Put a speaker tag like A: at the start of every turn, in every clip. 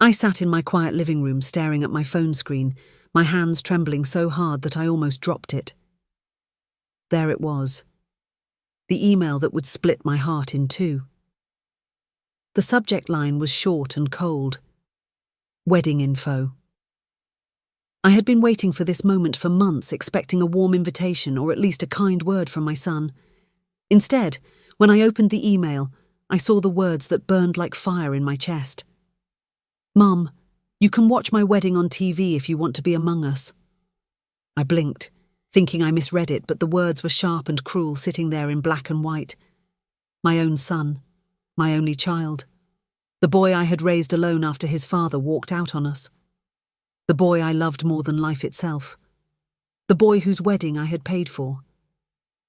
A: I sat in my quiet living room staring at my phone screen, my hands trembling so hard that I almost dropped it. There it was. The email that would split my heart in two. The subject line was short and cold. Wedding info. I had been waiting for this moment for months, expecting a warm invitation or at least a kind word from my son. Instead, when I opened the email, I saw the words that burned like fire in my chest. "Mum, you can watch my wedding on TV if you want to be among us." I blinked, thinking I misread it, but the words were sharp and cruel, sitting there in black and white. My own son, my only child. The boy I had raised alone after his father walked out on us. The boy I loved more than life itself. The boy whose wedding I had paid for.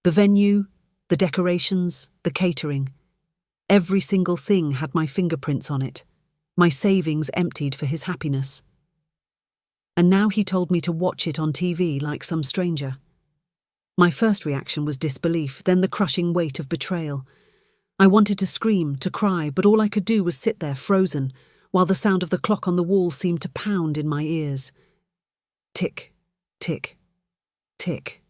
A: The venue, the decorations, the catering. Every single thing had my fingerprints on it, my savings emptied for his happiness. And now he told me to watch it on TV like some stranger. My first reaction was disbelief, then the crushing weight of betrayal. I wanted to scream, to cry, but all I could do was sit there frozen, while the sound of the clock on the wall seemed to pound in my ears. Tick, tick, tick.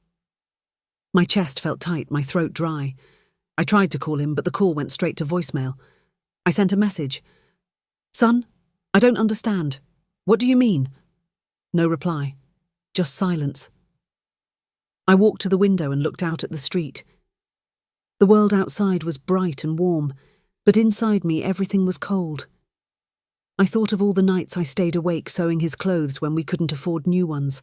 A: My chest felt tight, my throat dry. I tried to call him, but the call went straight to voicemail. I sent a message. "Son, I don't understand. What do you mean?" No reply, just silence. I walked to the window and looked out at the street. The world outside was bright and warm, but inside me everything was cold. I thought of all the nights I stayed awake sewing his clothes when we couldn't afford new ones,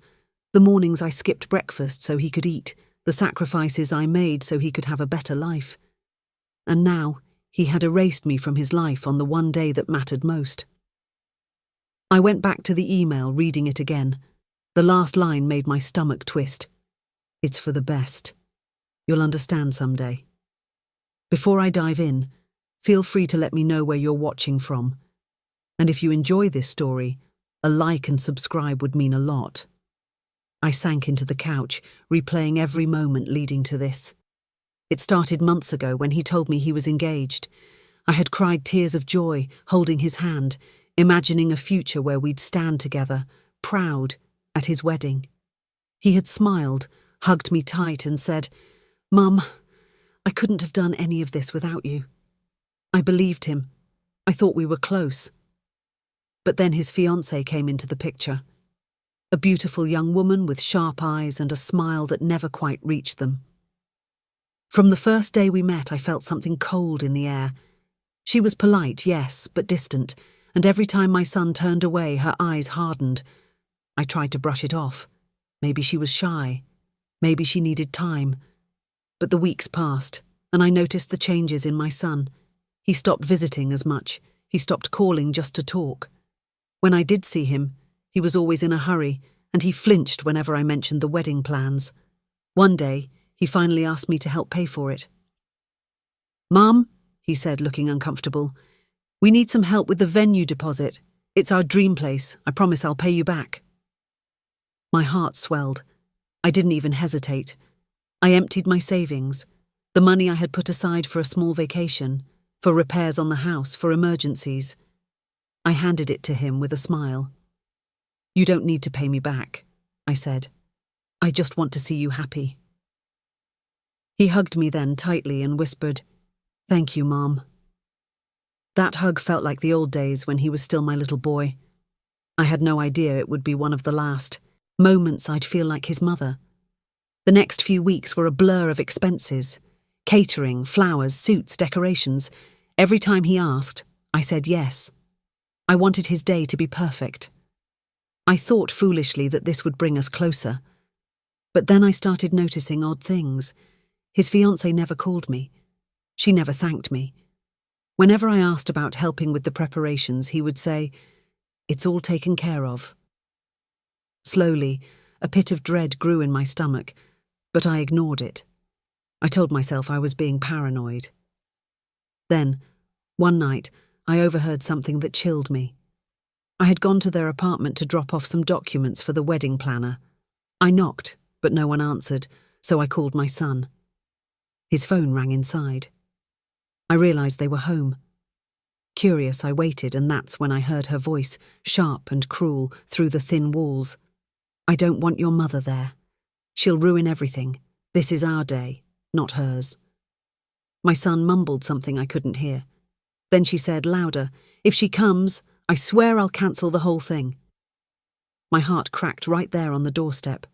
A: the mornings I skipped breakfast so he could eat, the sacrifices I made so he could have a better life. And now he had erased me from his life on the one day that mattered most. I went back to the email, reading it again. The last line made my stomach twist. "It's for the best. You'll understand someday. Before I dive in, feel free to let me know where you're watching from. And if you enjoy this story, a like and subscribe would mean a lot." I sank into the couch, replaying every moment leading to this. It started months ago when he told me he was engaged. I had cried tears of joy, holding his hand, imagining a future where we'd stand together, proud, at his wedding. He had smiled, hugged me tight and said, "Mum, I couldn't have done any of this without you." I believed him. I thought we were close. But then his fiancée came into the picture. A beautiful young woman with sharp eyes and a smile that never quite reached them. From the first day we met, I felt something cold in the air. She was polite, yes, but distant, and every time my son turned away, her eyes hardened. I tried to brush it off. Maybe she was shy. Maybe she needed time. But the weeks passed, and I noticed the changes in my son. He stopped visiting as much. He stopped calling just to talk. When I did see him, he was always in a hurry, and he flinched whenever I mentioned the wedding plans. One day, he finally asked me to help pay for it. "Mum," he said, looking uncomfortable, "we need some help with the venue deposit. It's our dream place. I promise I'll pay you back." My heart swelled. I didn't even hesitate. I emptied my savings, the money I had put aside for a small vacation, for repairs on the house, for emergencies. I handed it to him with a smile. "You don't need to pay me back," I said. "I just want to see you happy." He hugged me then tightly and whispered, "Thank you, Mom." That hug felt like the old days when he was still my little boy. I had no idea it would be one of the last moments I'd feel like his mother. The next few weeks were a blur of expenses. Catering, flowers, suits, decorations. Every time he asked, I said yes. I wanted his day to be perfect. I thought foolishly that this would bring us closer. But then I started noticing odd things. His fiancée never called me. She never thanked me. Whenever I asked about helping with the preparations, he would say, "It's all taken care of." Slowly, a pit of dread grew in my stomach, but I ignored it. I told myself I was being paranoid. Then, one night, I overheard something that chilled me. I had gone to their apartment to drop off some documents for the wedding planner. I knocked, but no one answered, so I called my son. His phone rang inside. I realized they were home. Curious, I waited, and that's when I heard her voice, sharp and cruel, through the thin walls. "I don't want your mother there. She'll ruin everything. This is our day, not hers." My son mumbled something I couldn't hear. Then she said louder, "If she comes, I swear I'll cancel the whole thing." My heart cracked right there on the doorstep.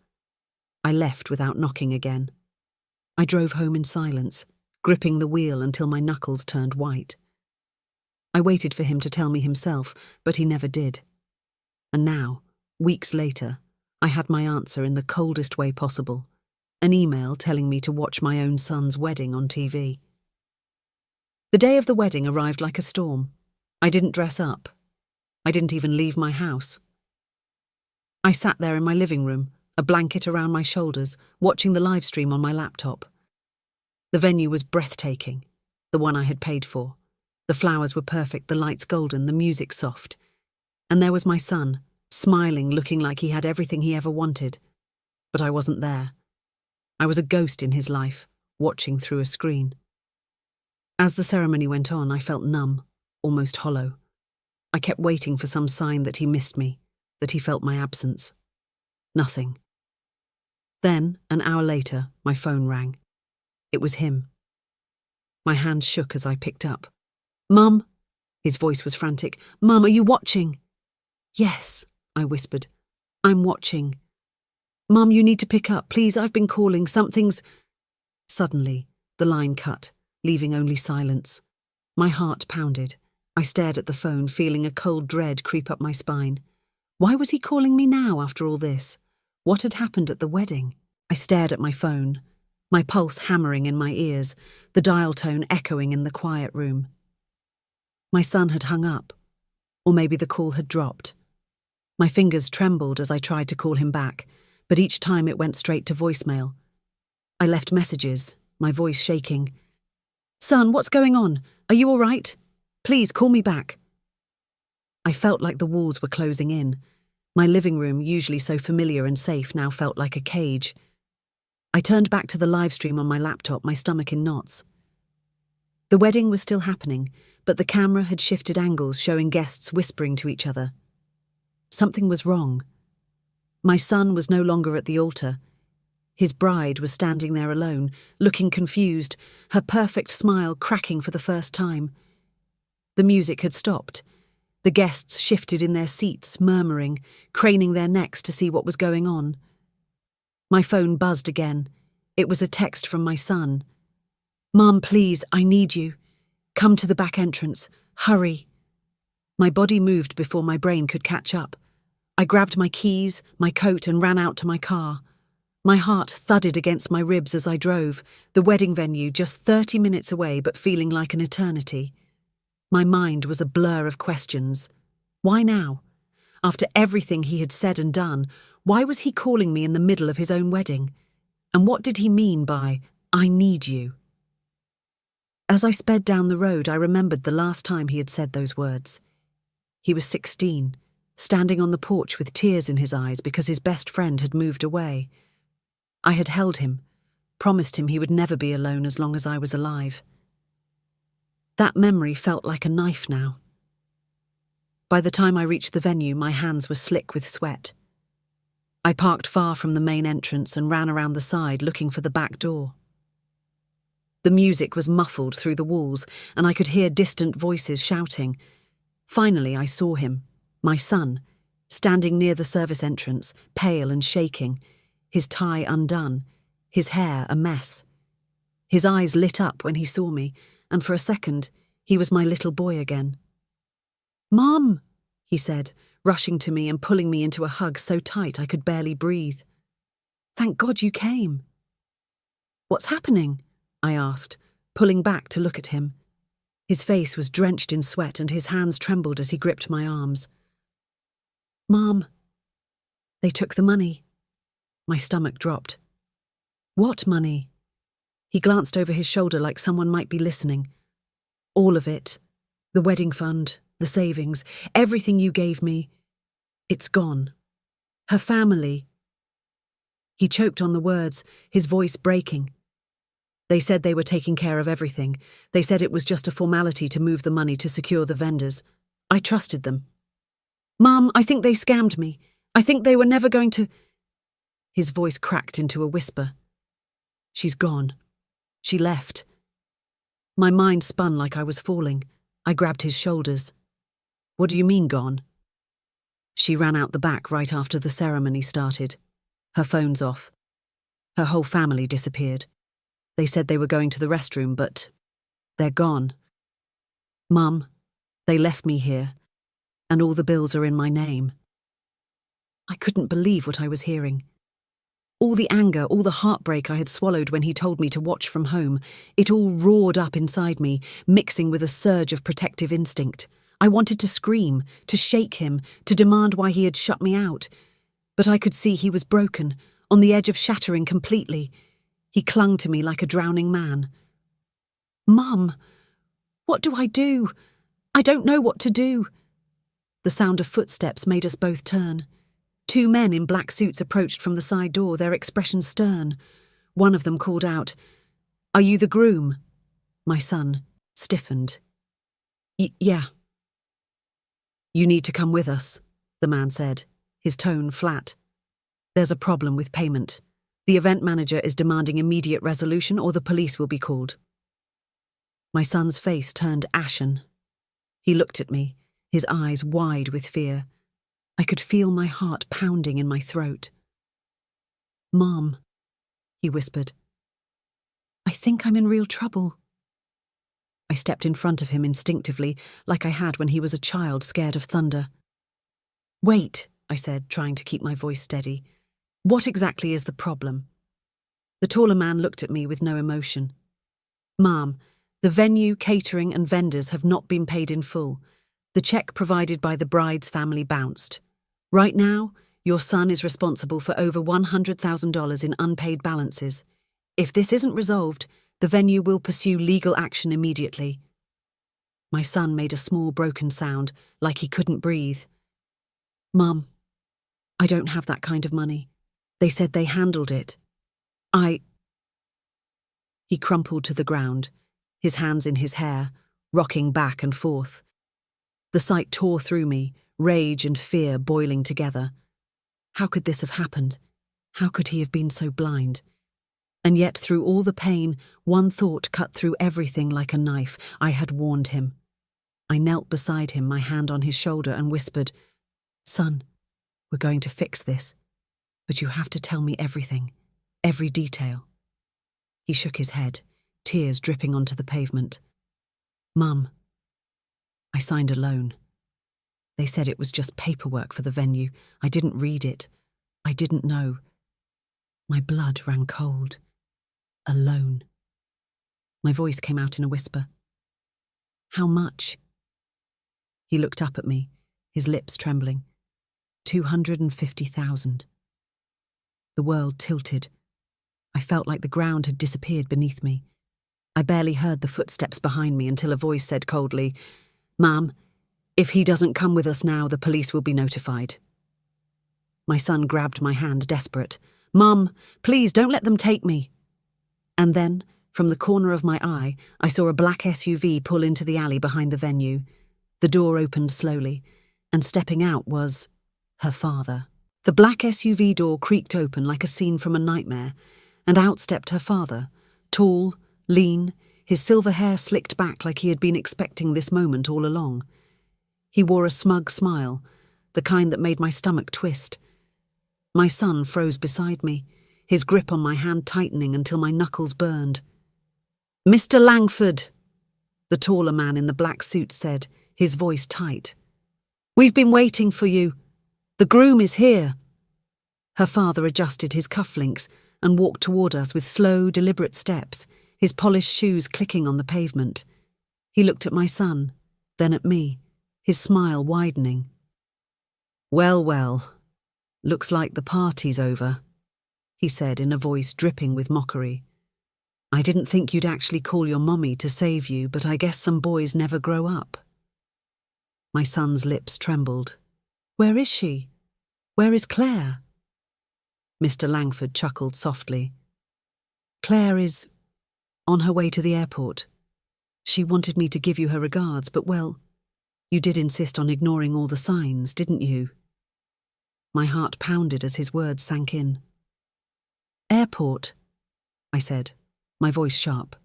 A: I left without knocking again. I drove home in silence, gripping the wheel until my knuckles turned white. I waited for him to tell me himself, but he never did. And now, weeks later, I had my answer in the coldest way possible. An email telling me to watch my own son's wedding on TV. The day of the wedding arrived like a storm. I didn't dress up. I didn't even leave my house. I sat there in my living room, a blanket around my shoulders, watching the live stream on my laptop. The venue was breathtaking, the one I had paid for. The flowers were perfect, the lights golden, the music soft. And there was my son, smiling, looking like he had everything he ever wanted. But I wasn't there. I was a ghost in his life, watching through a screen. As the ceremony went on, I felt numb, almost hollow. I kept waiting for some sign that he missed me, that he felt my absence. Nothing. Then, an hour later, my phone rang. It was him. My hand shook as I picked up. "Mum?" His voice was frantic. "Mum, are you watching?" "Yes," I whispered. "I'm watching." "Mum, you need to pick up. Please, I've been calling. Something's—" Suddenly, the line cut, leaving only silence. My heart pounded. I stared at the phone, feeling a cold dread creep up my spine. Why was he calling me now after all this? What had happened at the wedding? I stared at my phone, my pulse hammering in my ears, the dial tone echoing in the quiet room. My son had hung up, or maybe the call had dropped. My fingers trembled as I tried to call him back, but each time it went straight to voicemail. I left messages, my voice shaking. "Son, what's going on? Are you all right? Please call me back." I felt like the walls were closing in. My living room, usually so familiar and safe, now felt like a cage. I turned back to the live stream on my laptop, my stomach in knots. The wedding was still happening, but the camera had shifted angles, showing guests whispering to each other. Something was wrong. My son was no longer at the altar. His bride was standing there alone, looking confused, her perfect smile cracking for the first time. The music had stopped. The guests shifted in their seats, murmuring, craning their necks to see what was going on. My phone buzzed again. It was a text from my son. "Mom, please, I need you. Come to the back entrance. Hurry." My body moved before my brain could catch up. I grabbed my keys, my coat, and ran out to my car. My heart thudded against my ribs as I drove, the wedding venue just 30 minutes away but feeling like an eternity. My mind was a blur of questions. Why now? After everything he had said and done, why was he calling me in the middle of his own wedding? And what did he mean by, "I need you"? As I sped down the road, I remembered the last time he had said those words. He was 16, standing on the porch with tears in his eyes because his best friend had moved away. I had held him, promised him he would never be alone as long as I was alive. That memory felt like a knife now. By the time I reached the venue, my hands were slick with sweat. I parked far from the main entrance and ran around the side looking for the back door. The music was muffled through the walls, and I could hear distant voices shouting. Finally, I saw him, my son, standing near the service entrance, pale and shaking, his tie undone, his hair a mess. His eyes lit up when he saw me, and for a second, he was my little boy again. "Mom," he said, rushing to me and pulling me into a hug so tight I could barely breathe. "Thank God you came." "What's happening?" I asked, pulling back to look at him. His face was drenched in sweat and his hands trembled as he gripped my arms. "Mom, they took the money." My stomach dropped. "What money?" He glanced over his shoulder like someone might be listening. "All of it. The wedding fund, the savings, everything you gave me. It's gone. Her family." He choked on the words, his voice breaking. They said they were taking care of everything. They said it was just a formality to move the money to secure the vendors. I trusted them. Mum, I think they scammed me. I think they were never going to... His voice cracked into a whisper. She's gone. She left. My mind spun like I was falling. I grabbed his shoulders. What do you mean gone? She ran out the back right after the ceremony started. Her phone's off. Her whole family disappeared. They said they were going to the restroom, but they're gone. Mum, they left me here, and all the bills are in my name. I couldn't believe what I was hearing. All the anger, all the heartbreak I had swallowed when he told me to watch from home, it all roared up inside me, mixing with a surge of protective instinct. I wanted to scream, to shake him, to demand why he had shut me out. But I could see he was broken, on the edge of shattering completely. He clung to me like a drowning man. Mum, what do I do? I don't know what to do. The sound of footsteps made us both turn. 2 men in black suits approached from the side door, their expressions stern. One of them called out, "Are you the groom?" My son stiffened. Yeah. You need to come with us, the man said, his tone flat. There's a problem with payment. The event manager is demanding immediate resolution or the police will be called. My son's face turned ashen. He looked at me, his eyes wide with fear. I could feel my heart pounding in my throat. Mom, he whispered. I think I'm in real trouble. I stepped in front of him instinctively, like I had when he was a child scared of thunder. Wait, I said, trying to keep my voice steady. What exactly is the problem? The taller man looked at me with no emotion. Ma'am, the venue, catering and vendors have not been paid in full. The check provided by the bride's family bounced. Right now, your son is responsible for over $100,000 in unpaid balances. If this isn't resolved, the venue will pursue legal action immediately. My son made a small broken sound, like he couldn't breathe. Mum, I don't have that kind of money. They said they handled it. He crumpled to the ground, his hands in his hair, rocking back and forth. The sight tore through me, rage and fear boiling together. How could this have happened? How could he have been so blind? And yet, through all the pain, one thought cut through everything like a knife. I had warned him. I knelt beside him, my hand on his shoulder, and whispered, Son, we're going to fix this, but you have to tell me everything, every detail. He shook his head, tears dripping onto the pavement. Mum, I signed a loan. They said it was just paperwork for the venue. I didn't read it. I didn't know. My blood ran cold. A loan. My voice came out in a whisper. How much? He looked up at me, his lips trembling. 250,000. The world tilted. I felt like the ground had disappeared beneath me. I barely heard the footsteps behind me until a voice said coldly, Ma'am, if he doesn't come with us now, the police will be notified. My son grabbed my hand, desperate. Mum, please don't let them take me. And then, from the corner of my eye, I saw a black SUV pull into the alley behind the venue. The door opened slowly, and stepping out was her father. The black SUV door creaked open like a scene from a nightmare, and out stepped her father, tall, lean, his silver hair slicked back like he had been expecting this moment all along. He wore a smug smile, the kind that made my stomach twist. My son froze beside me, his grip on my hand tightening until my knuckles burned. Mr. Langford, the taller man in the black suit said, his voice tight. We've been waiting for you. The groom is here. Her father adjusted his cufflinks and walked toward us with slow, deliberate steps, his polished shoes clicking on the pavement. He looked at my son, then at me, his smile widening. Well, well, looks like the party's over, he said in a voice dripping with mockery. I didn't think you'd actually call your mommy to save you, but I guess some boys never grow up. My son's lips trembled. Where is she? Where is Claire? Mr. Langford chuckled softly. Claire is On her way to the airport. She wanted me to give you her regards, but well, you did insist on ignoring all the signs, didn't you? My heart pounded as his words sank in. Airport, I said, my voice sharp.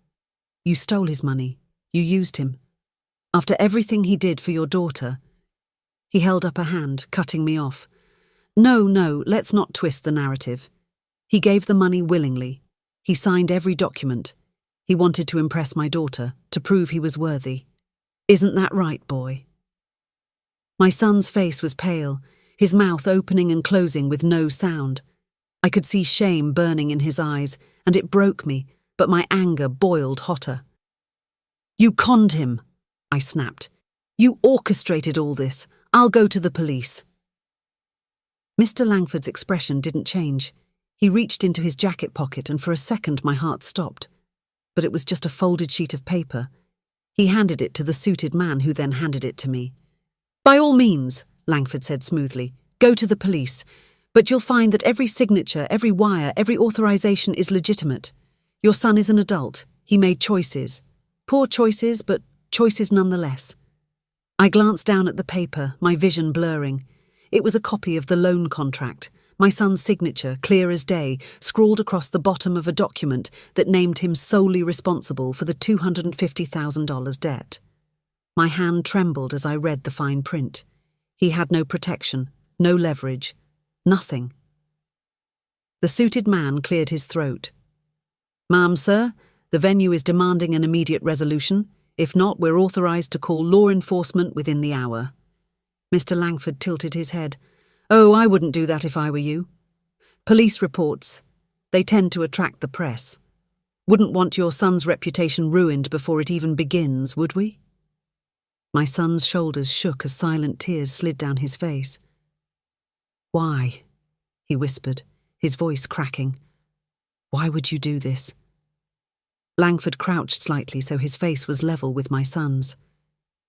A: You stole his money. You used him. After everything he did for your daughter. He held up a hand, cutting me off. No, let's not twist the narrative. He gave the money willingly. He signed every document. He wanted to impress my daughter, to prove he was worthy. Isn't that right, boy? My son's face was pale, his mouth opening and closing with no sound. I could see shame burning in his eyes, and it broke me, but my anger boiled hotter. You conned him, I snapped. You orchestrated all this. I'll go to the police. Mr. Langford's expression didn't change. He reached into his jacket pocket and for a second my heart stopped. But it was just a folded sheet of paper. He handed it to the suited man who then handed it to me. By all means, Langford said smoothly, go to the police. But you'll find that every signature, every wire, every authorization is legitimate. Your son is an adult. He made choices. Poor choices, but choices nonetheless. I glanced down at the paper, my vision blurring. It was a copy of the loan contract, my son's signature, clear as day, scrawled across the bottom of a document that named him solely responsible for the $250,000 debt. My hand trembled as I read the fine print. He had no protection, no leverage, nothing. The suited man cleared his throat. Ma'am, sir, the venue is demanding an immediate resolution. If not, we're authorized to call law enforcement within the hour. Mr. Langford tilted his head. Oh, I wouldn't do that if I were you. Police reports. They tend to attract the press. Wouldn't want your son's reputation ruined before it even begins, would we? My son's shoulders shook as silent tears slid down his face. Why? He whispered, his voice cracking. Why would you do this? Langford crouched slightly so his face was level with my son's.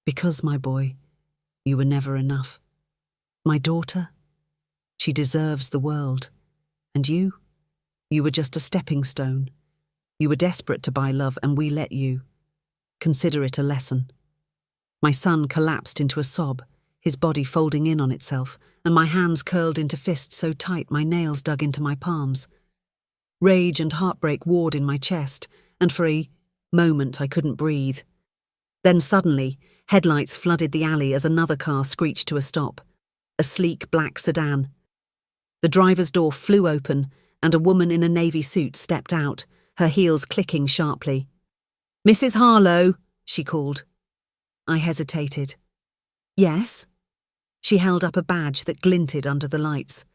A: Because, my boy, you were never enough. My daughter? She deserves the world. And you? You were just a stepping stone. You were desperate to buy love and we let you. Consider it a lesson. My son collapsed into a sob, his body folding in on itself, and my hands curled into fists so tight my nails dug into my palms. Rage and heartbreak warred in my chest, and for a moment I couldn't breathe. Then suddenly, headlights flooded the alley as another car screeched to a stop. A sleek black sedan. The driver's door flew open, and a woman in a navy suit stepped out, her heels clicking sharply. Mrs. Harlow, she called. I hesitated. Yes? She held up a badge that glinted under the lights.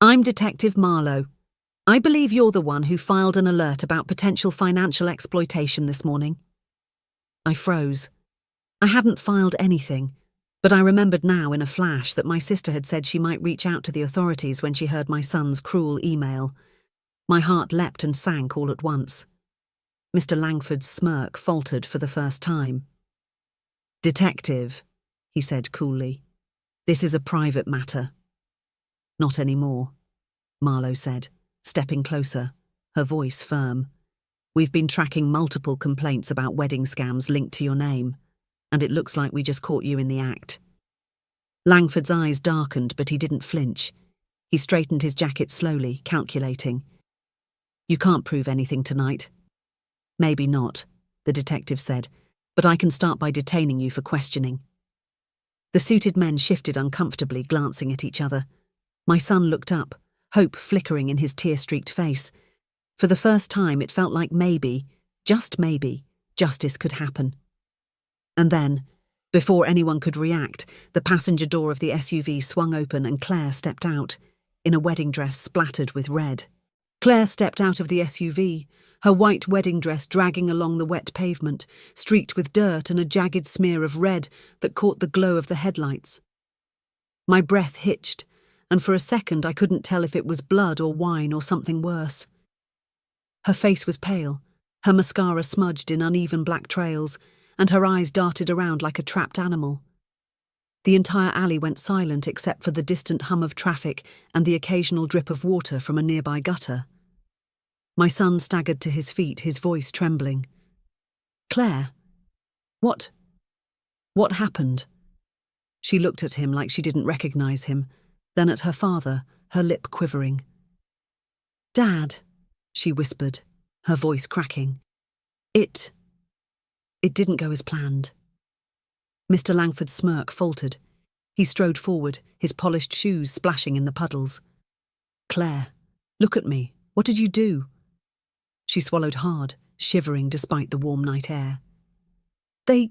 A: I'm Detective Marlowe. I believe you're the one who filed an alert about potential financial exploitation this morning. I froze. I hadn't filed anything, but I remembered now in a flash that my sister had said she might reach out to the authorities when she heard my son's cruel email. My heart leapt and sank all at once. Mr. Langford's smirk faltered for the first time. Detective, he said coolly. This is a private matter. Not anymore, Marlowe said, stepping closer, her voice firm. We've been tracking multiple complaints about wedding scams linked to your name, and it looks like we just caught you in the act. Langford's eyes darkened, but he didn't flinch. He straightened his jacket slowly, calculating. You can't prove anything tonight. Maybe not, the detective said, but I can start by detaining you for questioning. The suited men shifted uncomfortably, glancing at each other. My son looked up, hope flickering in his tear-streaked face. For the first time, it felt like maybe, just maybe, justice could happen. And then, before anyone could react, the passenger door of the SUV swung open and Claire stepped out, in a wedding dress splattered with red. Claire stepped out of the SUV, her white wedding dress dragging along the wet pavement, streaked with dirt and a jagged smear of red that caught the glow of the headlights. My breath hitched, and for a second I couldn't tell if it was blood or wine or something worse. Her face was pale, her mascara smudged in uneven black trails, and her eyes darted around like a trapped animal. The entire alley went silent except for the distant hum of traffic and the occasional drip of water from a nearby gutter. My son staggered to his feet, his voice trembling. "Claire, what happened?" She looked at him like she didn't recognize him, then at her father, her lip quivering. "Dad," she whispered, her voice cracking. It didn't go as planned." Mr. Langford's smirk faltered. He strode forward, his polished shoes splashing in the puddles. "Claire, look at me. What did you do?" She swallowed hard, shivering despite the warm night air. They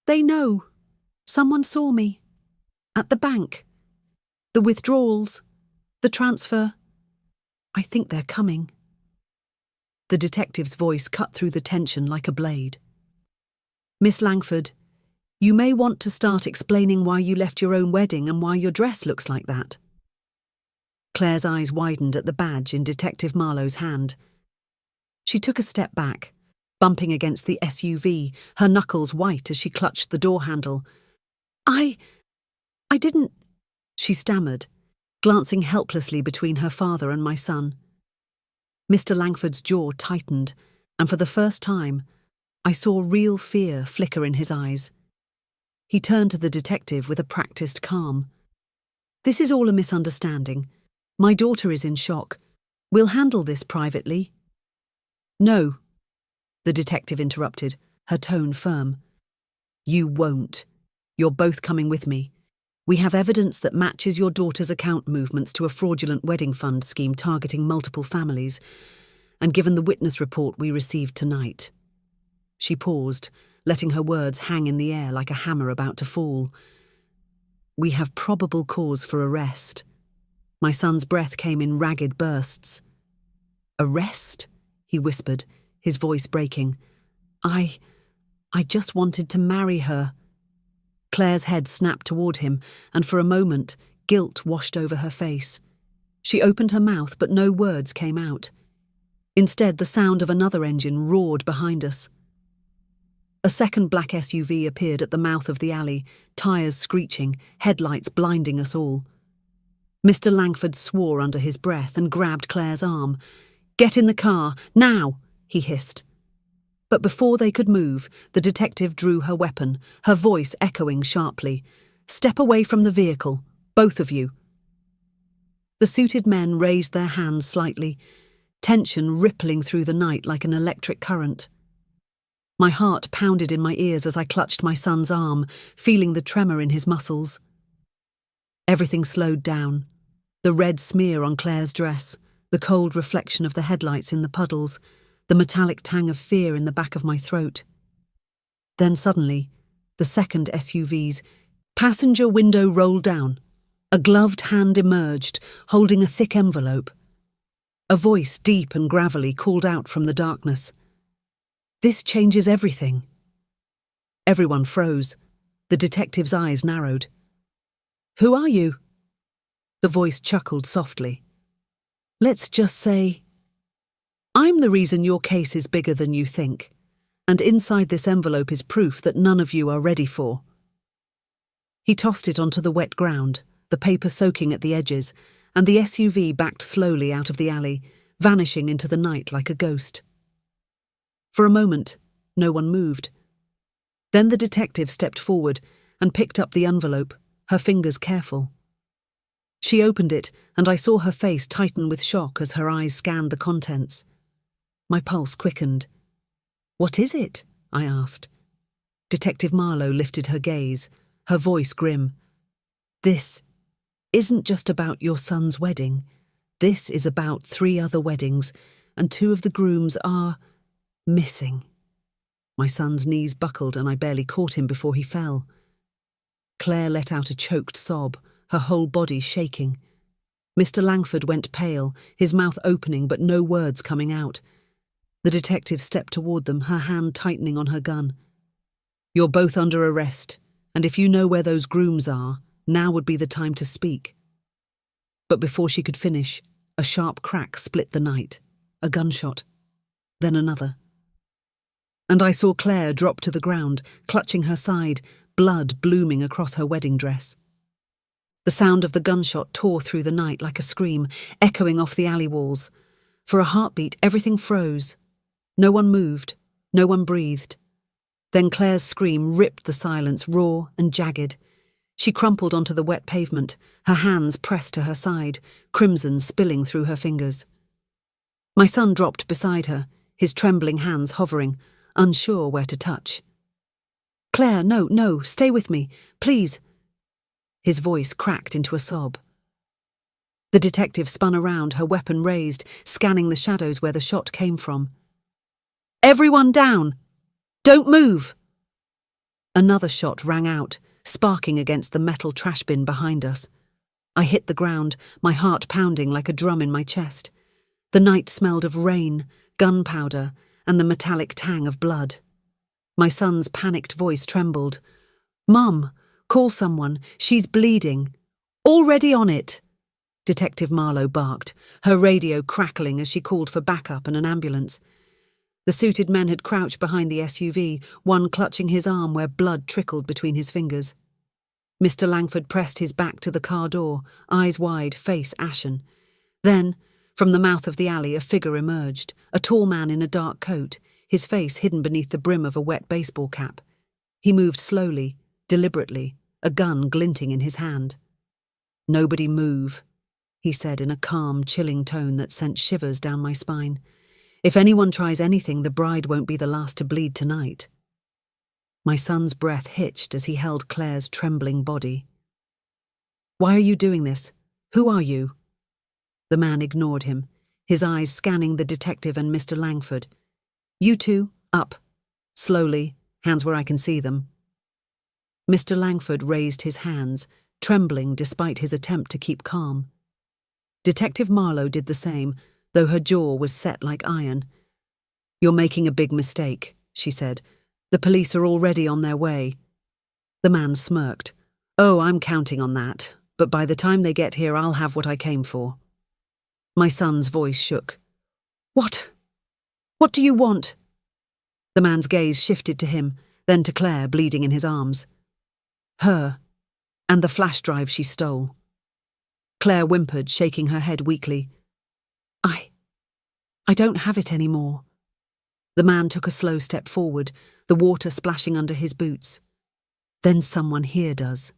A: know. Someone saw me. At the bank. The withdrawals. The transfer. I think they're coming." The detective's voice cut through the tension like a blade. "Miss Langford, you may want to start explaining why you left your own wedding and why your dress looks like that." Claire's eyes widened at the badge in Detective Marlowe's hand. She took a step back, bumping against the SUV, her knuckles white as she clutched the door handle. I didn't," she stammered, glancing helplessly between her father and my son. Mr. Langford's jaw tightened, and for the first time, I saw real fear flicker in his eyes. He turned to the detective with a practiced calm. "This is all a misunderstanding. My daughter is in shock. We'll handle this privately." "No," the detective interrupted, her tone firm. "You won't. You're both coming with me. We have evidence that matches your daughter's account movements to a fraudulent wedding fund scheme targeting multiple families, and given the witness report we received tonight." She paused, letting her words hang in the air like a hammer about to fall. "We have probable cause for arrest." My son's breath came in ragged bursts. "Arrest?" he whispered, his voice breaking. I just wanted to marry her." Claire's head snapped toward him, and for a moment, guilt washed over her face. She opened her mouth, but no words came out. Instead, the sound of another engine roared behind us. A second black SUV appeared at the mouth of the alley, tires screeching, headlights blinding us all. Mr. Langford swore under his breath and grabbed Claire's arm. "Get in the car, now!" he hissed. But before they could move, the detective drew her weapon, her voice echoing sharply. "Step away from the vehicle, both of you." The suited men raised their hands slightly, tension rippling through the night like an electric current. My heart pounded in my ears as I clutched my son's arm, feeling the tremor in his muscles. Everything slowed down. The red smear on Claire's dress, the cold reflection of the headlights in the puddles, the metallic tang of fear in the back of my throat. Then suddenly, the second SUV's passenger window rolled down. A gloved hand emerged, holding a thick envelope. A voice, deep and gravelly, called out from the darkness. "This changes everything." Everyone froze. The detective's eyes narrowed. "Who are you?" The voice chuckled softly. "Let's just say, I'm the reason your case is bigger than you think, and inside this envelope is proof that none of you are ready for." He tossed it onto the wet ground, the paper soaking at the edges, and the SUV backed slowly out of the alley, vanishing into the night like a ghost. For a moment, no one moved. Then the detective stepped forward and picked up the envelope, her fingers careful. She opened it, and I saw her face tighten with shock as her eyes scanned the contents. My pulse quickened. "What is it?" I asked. Detective Marlowe lifted her gaze, her voice grim. "This isn't just about your son's wedding. This is about 3 other weddings, and 2 of the grooms are missing." My son's knees buckled and I barely caught him before he fell. Claire let out a choked sob, her whole body shaking. Mr. Langford went pale, his mouth opening but no words coming out. The detective stepped toward them, her hand tightening on her gun. "You're both under arrest, and if you know where those grooms are, now would be the time to speak." But before she could finish, a sharp crack split the night. A gunshot. Then another. And I saw Claire drop to the ground, clutching her side, blood blooming across her wedding dress. The sound of the gunshot tore through the night like a scream, echoing off the alley walls. For a heartbeat, everything froze. No one moved. No one breathed. Then Claire's scream ripped the silence, raw and jagged. She crumpled onto the wet pavement, her hands pressed to her side, crimson spilling through her fingers. My son dropped beside her, his trembling hands hovering, unsure where to touch. "Claire, no, stay with me, please." His voice cracked into a sob. The detective spun around, her weapon raised, scanning the shadows where the shot came from. "Everyone down! Don't move!" Another shot rang out, sparking against the metal trash bin behind us. I hit the ground, my heart pounding like a drum in my chest. The night smelled of rain, gunpowder, and the metallic tang of blood. My son's panicked voice trembled. "Mum, call someone. She's bleeding." "Already on it," Detective Marlowe barked, her radio crackling as she called for backup and an ambulance. The suited men had crouched behind the SUV, one clutching his arm where blood trickled between his fingers. Mr. Langford pressed his back to the car door, eyes wide, face ashen. Then, from the mouth of the alley, a figure emerged, a tall man in a dark coat, his face hidden beneath the brim of a wet baseball cap. He moved slowly, deliberately, a gun glinting in his hand. "Nobody move," he said in a calm, chilling tone that sent shivers down my spine. "If anyone tries anything, the bride won't be the last to bleed tonight." My son's breath hitched as he held Claire's trembling body. "Why are you doing this? Who are you?" The man ignored him, his eyes scanning the detective and Mr. Langford. "You two, up. Slowly, hands where I can see them." Mr. Langford raised his hands, trembling despite his attempt to keep calm. Detective Marlowe did the same, though her jaw was set like iron. "You're making a big mistake," she said. "The police are already on their way." The man smirked. "Oh, I'm counting on that, but by the time they get here I'll have what I came for." My son's voice shook. What? What do you want?" The man's gaze shifted to him, then to Claire, bleeding in his arms. Her, and the flash drive she stole. Claire whimpered, shaking her head weakly. I don't have it anymore." The man took a slow step forward, the water splashing under his boots. "Then someone here does.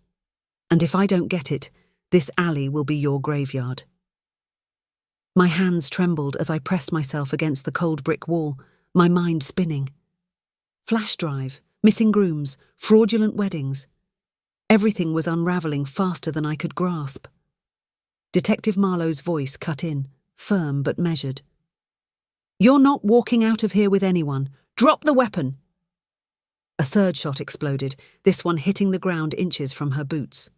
A: And if I don't get it, this alley will be your graveyard." My hands trembled as I pressed myself against the cold brick wall, my mind spinning. Flash drive, missing grooms, fraudulent weddings. Everything was unravelling faster than I could grasp. Detective Marlowe's voice cut in, firm but measured. "You're not walking out of here with anyone. Drop the weapon!" A third shot exploded, this one hitting the ground inches from her boots.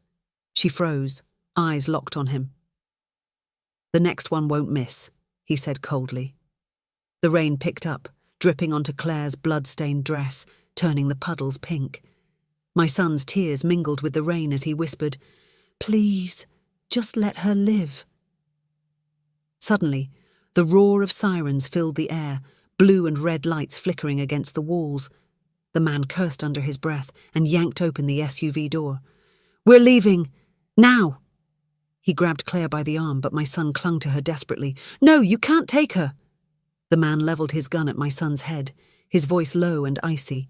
A: She froze, eyes locked on him. "The next one won't miss," he said coldly. The rain picked up, dripping onto Claire's blood-stained dress, turning the puddles pink. My son's tears mingled with the rain as he whispered, "Please, just let her live." Suddenly, the roar of sirens filled the air, blue and red lights flickering against the walls. The man cursed under his breath and yanked open the SUV door. "We're leaving! Now!" He grabbed Claire by the arm, but my son clung to her desperately. "No, you can't take her!" The man levelled his gun at my son's head, his voice low and icy.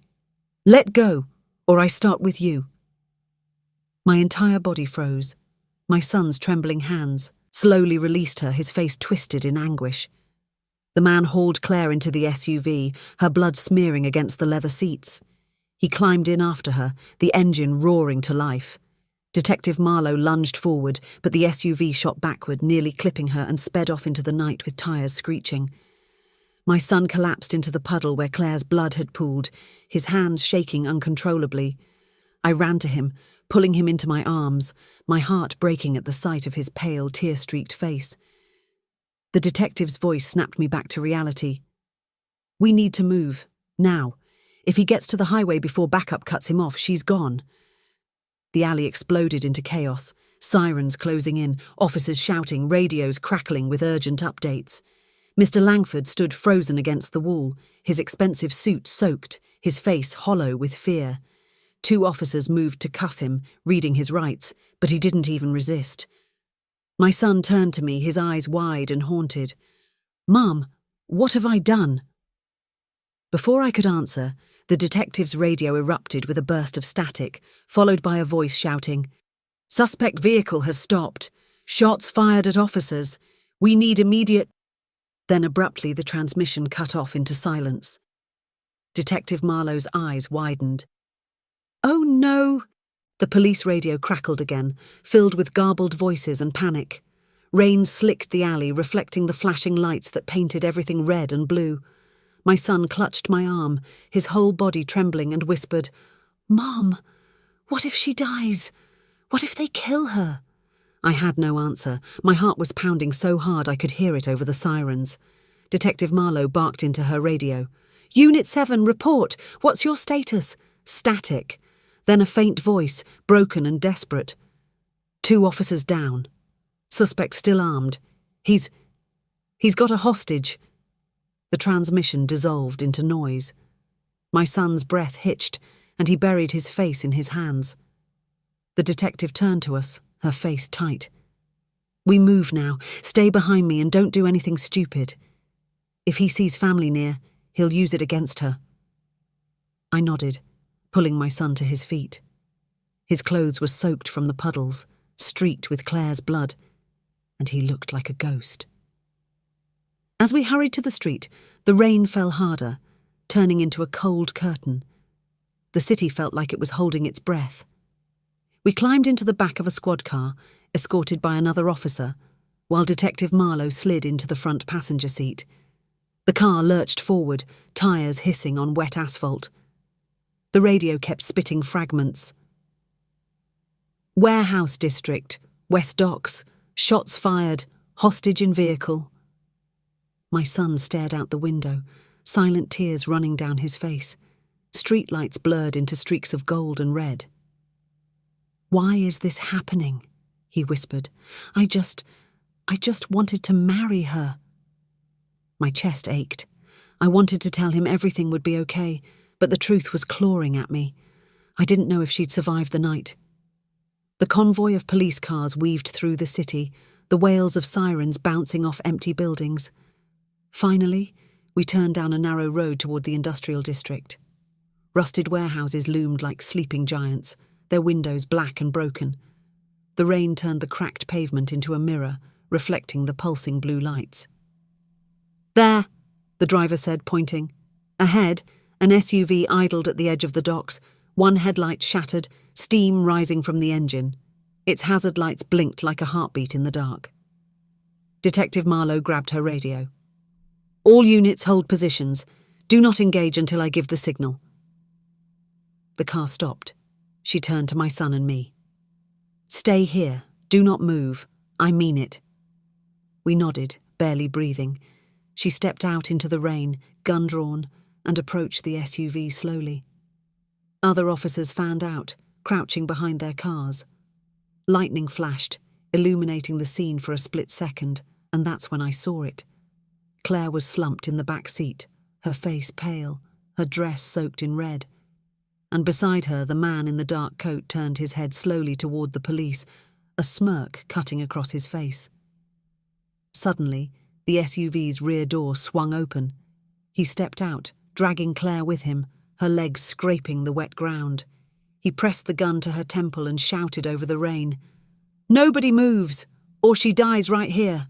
A: "Let go, or I start with you." My entire body froze. My son's trembling hands slowly released her, his face twisted in anguish. The man hauled Claire into the SUV, her blood smearing against the leather seats. He climbed in after her, the engine roaring to life. Detective Marlowe lunged forward, but the SUV shot backward, nearly clipping her, and sped off into the night with tyres screeching. My son collapsed into the puddle where Claire's blood had pooled, his hands shaking uncontrollably. I ran to him, pulling him into my arms, my heart breaking at the sight of his pale, tear-streaked face. The detective's voice snapped me back to reality. "We need to move, now. If he gets to the highway before backup cuts him off, she's gone." The alley exploded into chaos, sirens closing in, officers shouting, radios crackling with urgent updates. Mr. Langford stood frozen against the wall, his expensive suit soaked, his face hollow with fear. 2 officers moved to cuff him, reading his rights, but he didn't even resist. My son turned to me, his eyes wide and haunted. "Mum, what have I done?" Before I could answer, the detective's radio erupted with a burst of static, followed by a voice shouting, "Suspect vehicle has stopped. Shots fired at officers. We need immediate—" Then abruptly the transmission cut off into silence. Detective Marlowe's eyes widened. "Oh no!" The police radio crackled again, filled with garbled voices and panic. Rain slicked the alley, reflecting the flashing lights that painted everything red and blue. My son clutched my arm, his whole body trembling, and whispered, "Mom, what if she dies? What if they kill her?" I had no answer. My heart was pounding so hard I could hear it over the sirens. Detective Marlowe barked into her radio. "Unit 7, report. What's your status?" Static. Then a faint voice, broken and desperate. "2 officers down. Suspect still armed. He's got a hostage." The transmission dissolved into noise. My son's breath hitched, and he buried his face in his hands. The detective turned to us, her face tight. "We move now. Stay behind me and don't do anything stupid. If he sees family near, he'll use it against her." I nodded, pulling my son to his feet. His clothes were soaked from the puddles, streaked with Claire's blood, and he looked like a ghost. As we hurried to the street, the rain fell harder, turning into a cold curtain. The city felt like it was holding its breath. We climbed into the back of a squad car, escorted by another officer, while Detective Marlowe slid into the front passenger seat. The car lurched forward, tyres hissing on wet asphalt. The radio kept spitting fragments. "Warehouse district, West Docks, shots fired, hostage in vehicle." My son stared out the window, silent tears running down his face. Streetlights blurred into streaks of gold and red. "Why is this happening?" he whispered. I just wanted to marry her." My chest ached. I wanted to tell him everything would be okay, but the truth was clawing at me. I didn't know if she'd survive the night. The convoy of police cars weaved through the city, the wails of sirens bouncing off empty buildings. Finally, we turned down a narrow road toward the industrial district. Rusted warehouses loomed like sleeping giants, their windows black and broken. The rain turned the cracked pavement into a mirror, reflecting the pulsing blue lights. "There," the driver said, pointing. Ahead, an SUV idled at the edge of the docks, one headlight shattered, steam rising from the engine. Its hazard lights blinked like a heartbeat in the dark. Detective Marlowe grabbed her radio. "All units hold positions. Do not engage until I give the signal." The car stopped. She turned to my son and me. "Stay here. Do not move. I mean it." We nodded, barely breathing. She stepped out into the rain, gun drawn, and approached the SUV slowly. Other officers fanned out, crouching behind their cars. Lightning flashed, illuminating the scene for a split second, and that's when I saw it. Claire was slumped in the back seat, her face pale, her dress soaked in red. And beside her, the man in the dark coat turned his head slowly toward the police, a smirk cutting across his face. Suddenly, the SUV's rear door swung open. He stepped out, dragging Claire with him, her legs scraping the wet ground. He pressed the gun to her temple and shouted over the rain, "Nobody moves, or she dies right here."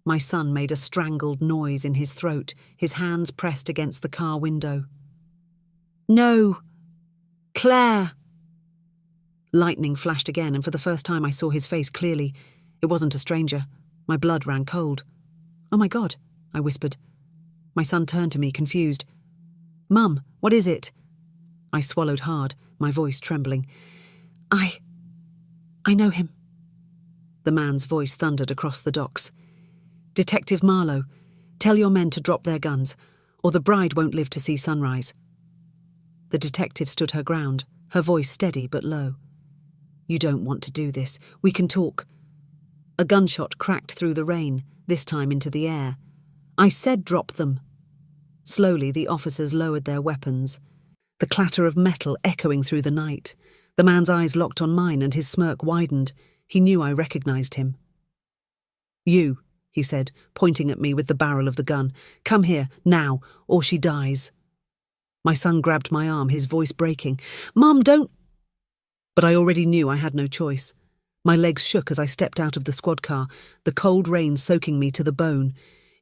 A: My son made a strangled noise in his throat, his hands pressed against the car window. "No! Claire!" Lightning flashed again, and for the first time I saw his face clearly. It wasn't a stranger. My blood ran cold. "Oh my God," I whispered. My son turned to me, confused. "Mum, what is it?" I swallowed hard, my voice trembling. I know him." The man's voice thundered across the docks. "Detective Marlowe, tell your men to drop their guns, or the bride won't live to see sunrise." The detective stood her ground, her voice steady but low. "You don't want to do this. We can talk." A gunshot cracked through the rain, this time into the air. "I said drop them." Slowly, the officers lowered their weapons, the clatter of metal echoing through the night. The man's eyes locked on mine and his smirk widened. He knew I recognized him. "You," he said, pointing at me with the barrel of the gun. "Come here, now, or she dies." My son grabbed my arm, his voice breaking. "Mum, don't—" But I already knew I had no choice. My legs shook as I stepped out of the squad car, the cold rain soaking me to the bone.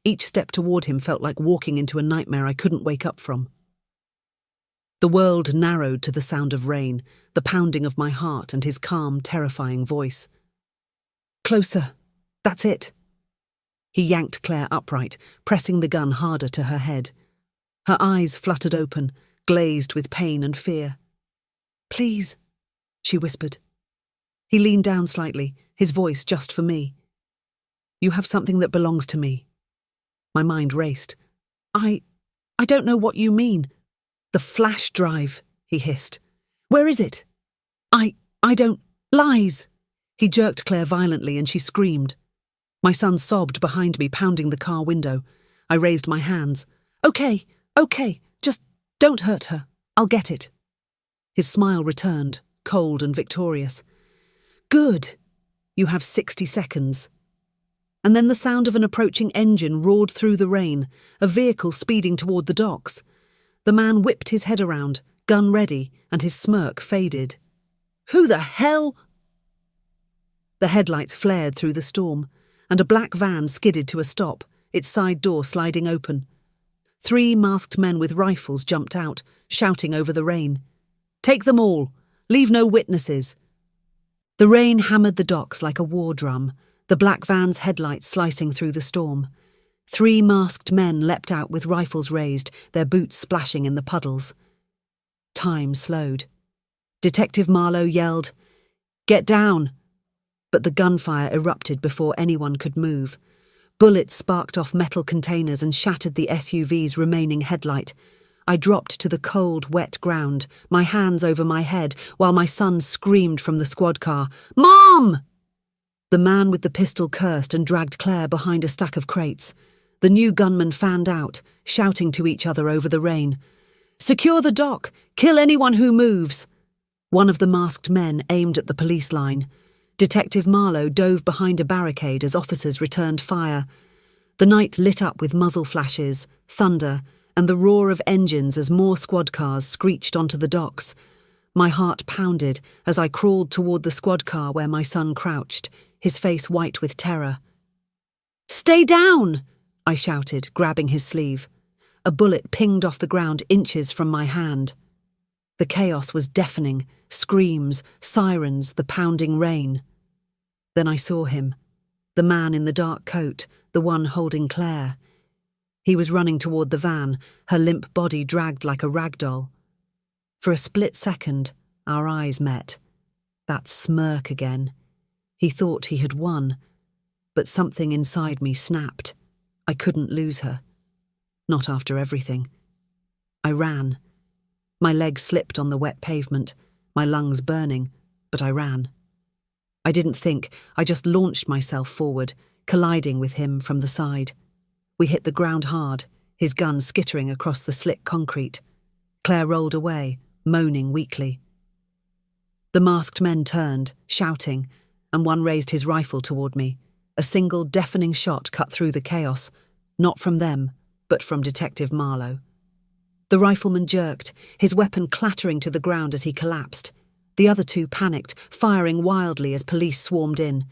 A: Each step toward him felt like walking into a nightmare I couldn't wake up from. The world narrowed to the sound of rain, the pounding of my heart and his calm, terrifying voice. "Closer. That's it." He yanked Claire upright, pressing the gun harder to her head. Her eyes fluttered open, glazed with pain and fear. "Please," she whispered. He leaned down slightly, his voice just for me. "You have something that belongs to me." My mind raced. I don't know what you mean." "The flash drive," he hissed. "Where is it?" I don't— Lies!" He jerked Claire violently and she screamed. My son sobbed behind me, pounding the car window. I raised my hands. Okay, just don't hurt her. I'll get it." His smile returned, cold and victorious. "Good. You have 60 seconds. And then the sound of an approaching engine roared through the rain, a vehicle speeding toward the docks. The man whipped his head around, gun ready, and his smirk faded. "Who the hell—" The headlights flared through the storm, and a black van skidded to a stop, its side door sliding open. 3 masked men with rifles jumped out, shouting over the rain. "Take them all! Leave no witnesses!" The rain hammered the docks like a war drum, the black van's headlights slicing through the storm. 3 masked men leapt out with rifles raised, their boots splashing in the puddles. Time slowed. Detective Marlowe yelled, "Get down!" But the gunfire erupted before anyone could move. Bullets sparked off metal containers and shattered the SUV's remaining headlight. I dropped to the cold, wet ground, my hands over my head, while my son screamed from the squad car, "Mom!" The man with the pistol cursed and dragged Claire behind a stack of crates. The new gunmen fanned out, shouting to each other over the rain. "Secure the dock! Kill anyone who moves!" One of the masked men aimed at the police line. Detective Marlowe dove behind a barricade as officers returned fire. The night lit up with muzzle flashes, thunder, and the roar of engines as more squad cars screeched onto the docks. My heart pounded as I crawled toward the squad car where my son crouched, his face white with terror. "Stay down!" I shouted, grabbing his sleeve. A bullet pinged off the ground inches from my hand. The chaos was deafening, screams, sirens, the pounding rain. Then I saw him, the man in the dark coat, the one holding Claire. He was running toward the van, her limp body dragged like a rag doll. For a split second, our eyes met. That smirk again. He thought he had won, but something inside me snapped. I couldn't lose her. Not after everything. I ran. My legs slipped on the wet pavement, my lungs burning, but I ran. I didn't think, I just launched myself forward, colliding with him from the side. We hit the ground hard, his gun skittering across the slick concrete. Claire rolled away, moaning weakly. The masked men turned, shouting, and one raised his rifle toward me. A single deafening shot cut through the chaos, not from them, but from Detective Marlowe. The rifleman jerked, his weapon clattering to the ground as he collapsed. The other 2 panicked, firing wildly as police swarmed in.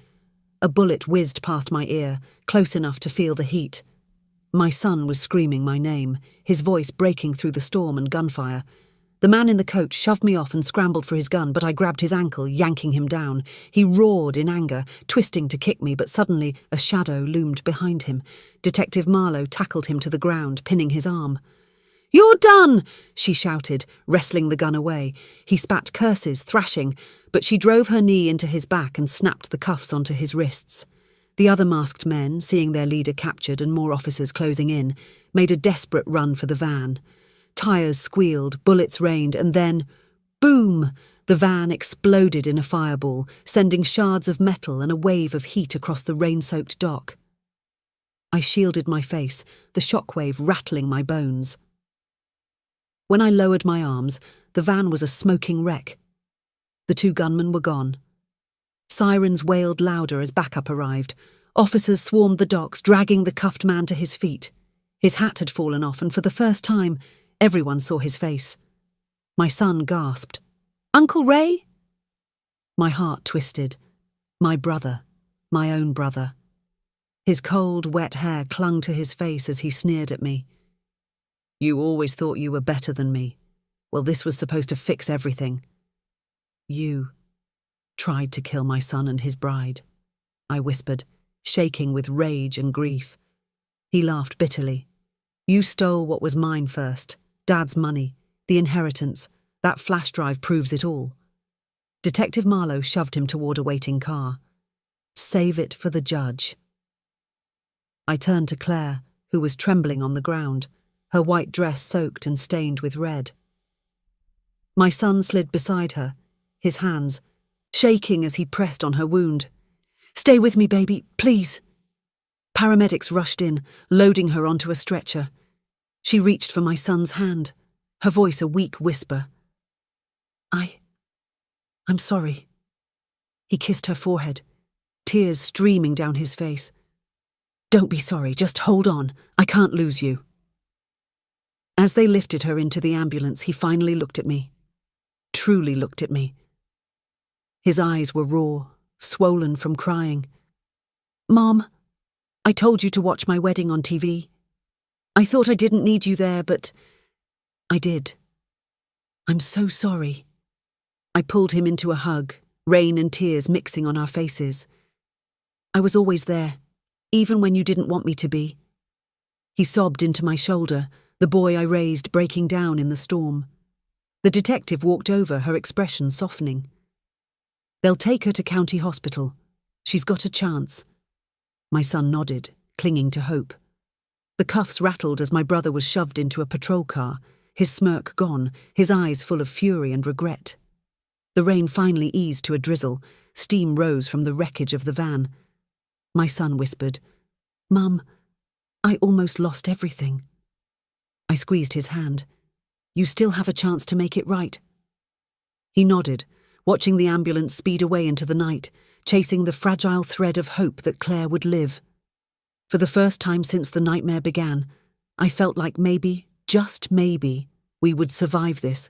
A: A bullet whizzed past my ear, close enough to feel the heat. My son was screaming my name, his voice breaking through the storm and gunfire. The man in the coat shoved me off and scrambled for his gun, but I grabbed his ankle, yanking him down. He roared in anger, twisting to kick me, but suddenly a shadow loomed behind him. Detective Marlowe tackled him to the ground, pinning his arm. "You're done!" she shouted, wrestling the gun away. He spat curses, thrashing, but she drove her knee into his back and snapped the cuffs onto his wrists. The other masked men, seeing their leader captured and more officers closing in, made a desperate run for the van. Tires squealed, bullets rained, and then, boom! The van exploded in a fireball, sending shards of metal and a wave of heat across the rain-soaked dock. I shielded my face, the shockwave rattling my bones. When I lowered my arms, the van was a smoking wreck. The 2 gunmen were gone. Sirens wailed louder as backup arrived. Officers swarmed the docks, dragging the cuffed man to his feet. His hat had fallen off, and for the first time, everyone saw his face. My son gasped, "Uncle Ray?" My heart twisted. My brother, my own brother. His cold, wet hair clung to his face as he sneered at me. "You always thought you were better than me. Well, this was supposed to fix everything. You tried to kill my son and his bride," I whispered, shaking with rage and grief. He laughed bitterly. "You stole what was mine first. Dad's money, the inheritance. That flash drive proves it all." Detective Marlowe shoved him toward a waiting car. "Save it for the judge." I turned to Claire, who was trembling on the ground, her white dress soaked and stained with red. My son slid beside her, his hands shaking as he pressed on her wound. "Stay with me, baby, please." Paramedics rushed in, loading her onto a stretcher. She reached for my son's hand, her voice a weak whisper. I'm sorry." He kissed her forehead, tears streaming down his face. "Don't be sorry, just hold on. I can't lose you." As they lifted her into the ambulance, he finally looked at me. Truly looked at me. His eyes were raw, swollen from crying. "Mom, I told you to watch my wedding on TV. I thought I didn't need you there, but I did. I'm so sorry." I pulled him into a hug, rain and tears mixing on our faces. "I was always there, even when you didn't want me to be." He sobbed into my shoulder, the boy I raised breaking down in the storm. The detective walked over, her expression softening. "They'll take her to County Hospital. She's got a chance." My son nodded, clinging to hope. The cuffs rattled as my brother was shoved into a patrol car, his smirk gone, his eyes full of fury and regret. The rain finally eased to a drizzle. Steam rose from the wreckage of the van. My son whispered, "Mum, I almost lost everything." I squeezed his hand. "You still have a chance to make it right." He nodded, watching the ambulance speed away into the night, chasing the fragile thread of hope that Claire would live. For the first time since the nightmare began, I felt like maybe, just maybe, we would survive this.